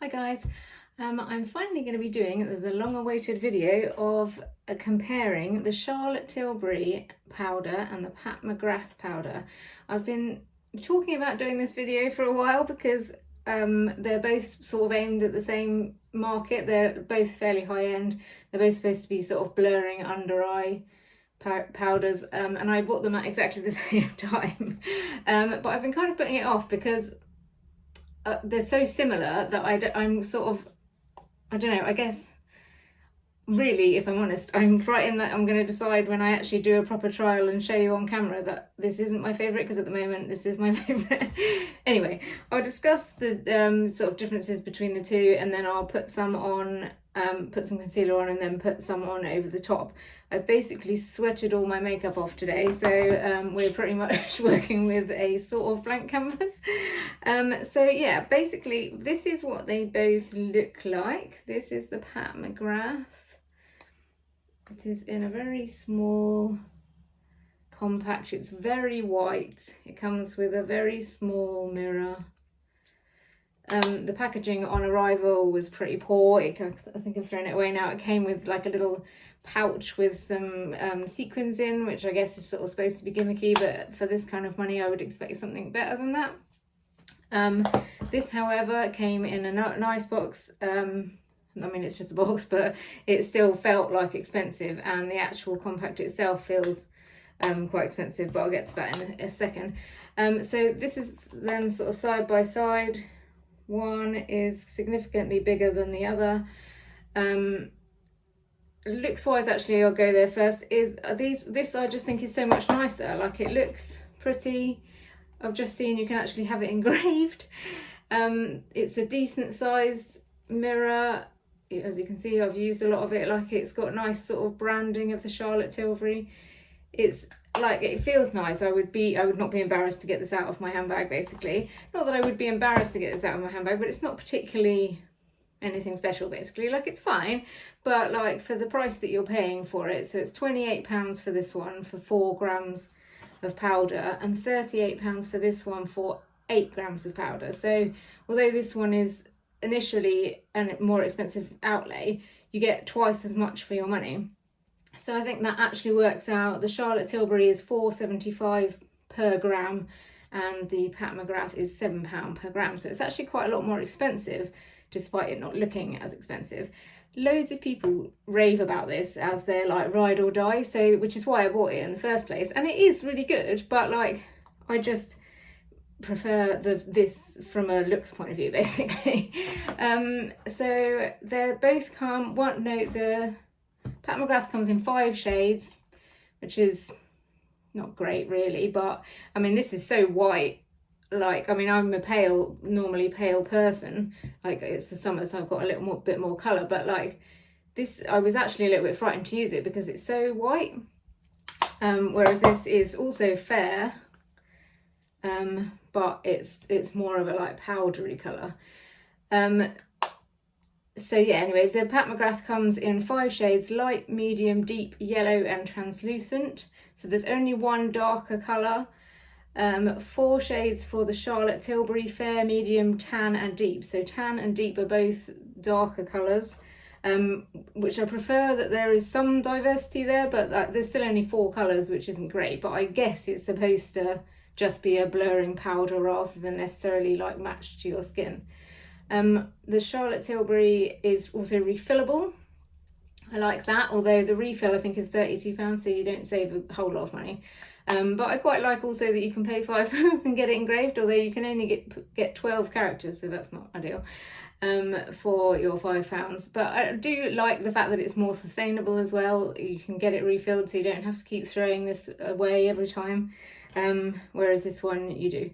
Hi guys, I'm finally going to be doing the long-awaited video of comparing the Charlotte Tilbury powder and the Pat McGrath powder. I've been talking about doing this video for a while because they're both sort of aimed at the same market. They're both fairly high-end. They're both supposed to be sort of blurring under eye powders, and I bought them at exactly the same time. But I've been kind of putting it off because they're so similar that I'm sort of, I don't know, I guess really, if I'm honest, I'm frightened that I'm going to decide when I actually do a proper trial and show you on camera that this isn't my favourite, because at the moment this is my favourite. Anyway, I'll discuss the sort of differences between the two, and then I'll put some on, put some concealer on, and then put some on over the top. I've basically sweated all my makeup off today, so we're pretty much working with a sort of blank canvas. So yeah, basically this is what they both look like. This is the Pat McGrath. It is in a very small, compact, it's very white. It comes with a very small mirror. The packaging on arrival was pretty poor. I think I've thrown it away now. It came with like a little pouch with some sequins in, which I guess is sort of supposed to be gimmicky, but for this kind of money I would expect something better than that. This, however, came in a nice box. I mean, it's just a box, but it still felt like expensive, and the actual compact itself feels quite expensive, but I'll get to that in a second. So this is then sort of side by side. One is significantly bigger than the other. Looks wise, actually, I'll go there first. This I just think is so much nicer. Like, it looks pretty. I've just seen you can actually have it engraved. It's a decent sized mirror. As you can see, I've used a lot of it. Like, it's got nice sort of branding of the Charlotte Tilbury. It's like, it feels nice. I would not be embarrassed to get this out of my handbag, basically. Not that I would be embarrassed to get this out of my handbag, but it's not particularly anything special, basically. Like, it's fine, but like for the price that you're paying for it, so it's £28 for this one for 4 grams of powder, and £38 for this one for 8 grams of powder. So although this one is initially a more expensive outlay, you get twice as much for your money. So I think that actually works out. The Charlotte Tilbury is £4.75 per gram, and the Pat McGrath is £7 per gram. So it's actually quite a lot more expensive, despite it not looking as expensive. Loads of people rave about this as their like ride or die, so which is why I bought it in the first place. And it is really good, but like, I just prefer this from a looks point of view, basically. So they're both come, the Pat McGrath comes in 5 shades, which is not great really, but I mean, this is so white. Like, I mean, I'm a normally pale person. Like, it's the summer, so I've got a bit more colour, but like this, I was actually a little bit frightened to use it because it's so white. Whereas this is also fair, but it's more of a like powdery colour. So yeah, anyway, the Pat McGrath comes in 5 shades: light, medium, deep, yellow and translucent. So there's only one darker colour. 4 shades for the Charlotte Tilbury: fair, medium, tan and deep. So tan and deep are both darker colours, which I prefer that there is some diversity there, but there's still only 4 colours, which isn't great, but I guess it's supposed to just be a blurring powder rather than necessarily like matched to your skin. The Charlotte Tilbury is also refillable. I like that, although the refill I think is £32, so you don't save a whole lot of money. But I quite like also that you can pay £5 and get it engraved, although you can only get 12 characters, so that's not ideal for your £5. But I do like the fact that it's more sustainable as well. You can get it refilled, so you don't have to keep throwing this away every time, whereas this one you do.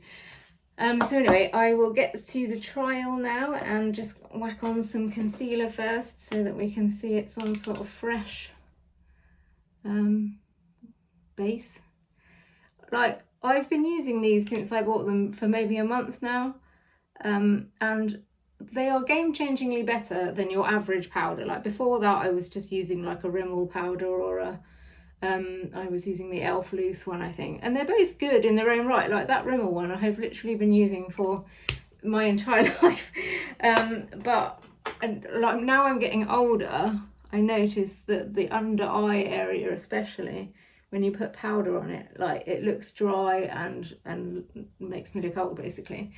So anyway, I will get to the trial now and just whack on some concealer first so that we can see it's on sort of fresh base. Like, I've been using these since I bought them for maybe a month now, and they are game-changingly better than your average powder. Like, before that I was just using like a Rimmel powder or I was using the e.l.f. loose one, I think, and they're both good in their own right. Like, that Rimmel one I have literally been using for my entire life. But like now I'm getting older, I notice that the under eye area, especially when you put powder on it, like it looks dry and makes me look old basically.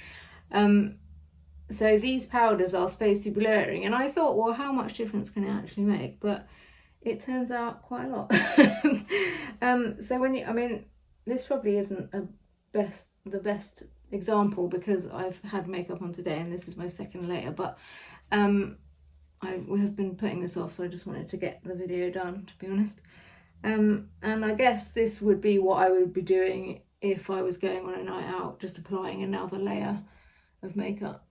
So these powders are supposed to be blurring, and I thought, well, how much difference can it actually make? But it turns out quite a lot. So when you, I mean, this probably isn't the best example because I've had makeup on today and this is my second layer, but we have been putting this off, so I just wanted to get the video done, to be honest. And I guess this would be what I would be doing if I was going on a night out, just applying another layer of makeup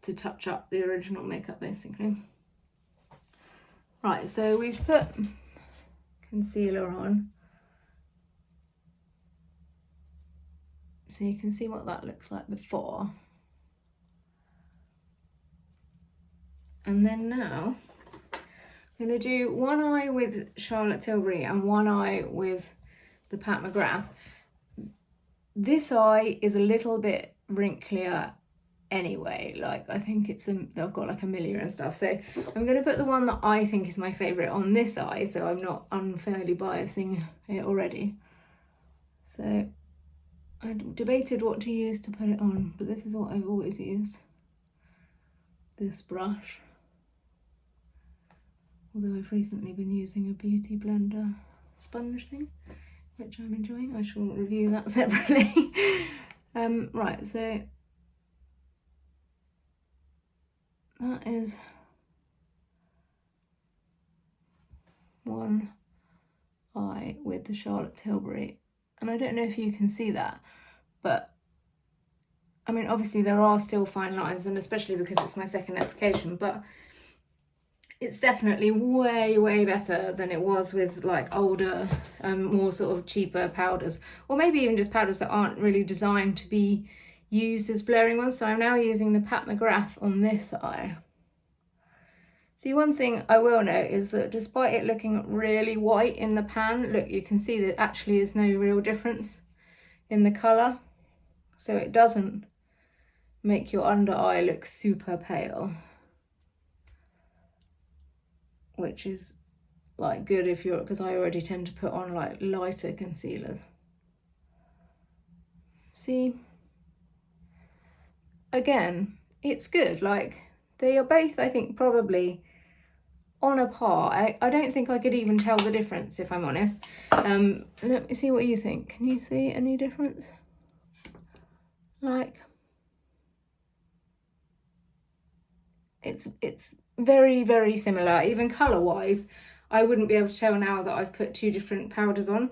to touch up the original makeup basically. Right, so we've put concealer on, so you can see what that looks like before. And then now I'm going to do one eye with Charlotte Tilbury and one eye with the Pat Mcgrath. This eye is a little bit wrinklier anyway, like I think it's I've got like a Amelia and stuff, so I'm going to put the one that I think is my favourite on this eye, so I'm not unfairly biasing it already. So I debated what to use to put it on, but this is what I've always used, this brush, although I've recently been using a beauty blender sponge thing, which I'm enjoying. I shall review that separately. Right, so that is one eye with the Charlotte Tilbury, and I don't know if you can see that, but I mean obviously there are still fine lines, and especially because it's my second application, but it's definitely way better than it was with like older, more sort of cheaper powders, or maybe even just powders that aren't really designed to be used as blurring ones. So I'm now using the Pat Mcgrath on this eye. See, one thing I will note is that despite it looking really white in the pan, look, you can see that actually is no real difference in the colour. So it doesn't make your under eye look super pale, which is like good if you're, because I already tend to put on like lighter concealers. See, again, it's good. Like they are both, I think, probably on a par. I don't think I could even tell the difference, if I'm honest. Let me see what you think. Can you see any difference? Like, it's very similar, even colour wise. I wouldn't be able to tell now that I've put two different powders on.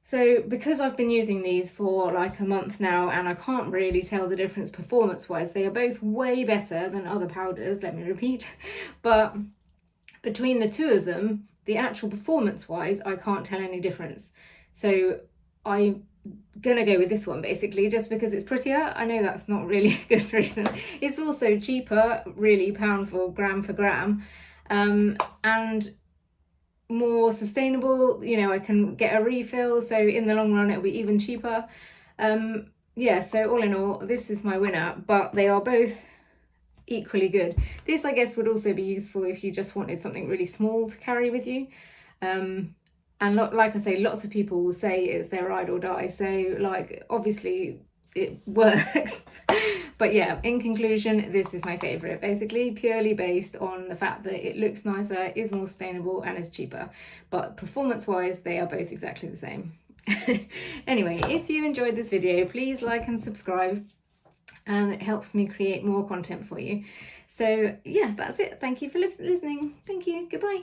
So because I've been using these for like a month now and I can't really tell the difference performance wise, they are both way better than other powders, let me repeat, but between the two of them, the actual performance wise, I can't tell any difference. So I'm gonna go with this one basically, just because it's prettier. I know that's not really a good reason. It's also cheaper, really, pound for gram, and more sustainable. You know, I can get a refill, so in the long run it'll be even cheaper. Yeah, so all in all, this is my winner, but they are both equally good. This, I guess, would also be useful if you just wanted something really small to carry with you. And like I say, lots of people will say it's their ride or die, so like obviously it works. But yeah, in conclusion, this is my favourite, basically purely based on the fact that it looks nicer, is more sustainable and is cheaper, but performance wise they are both exactly the same. Anyway, if you enjoyed this video, please like and subscribe, and it helps me create more content for you. So yeah, that's it. Thank you for listening. Thank you. Goodbye.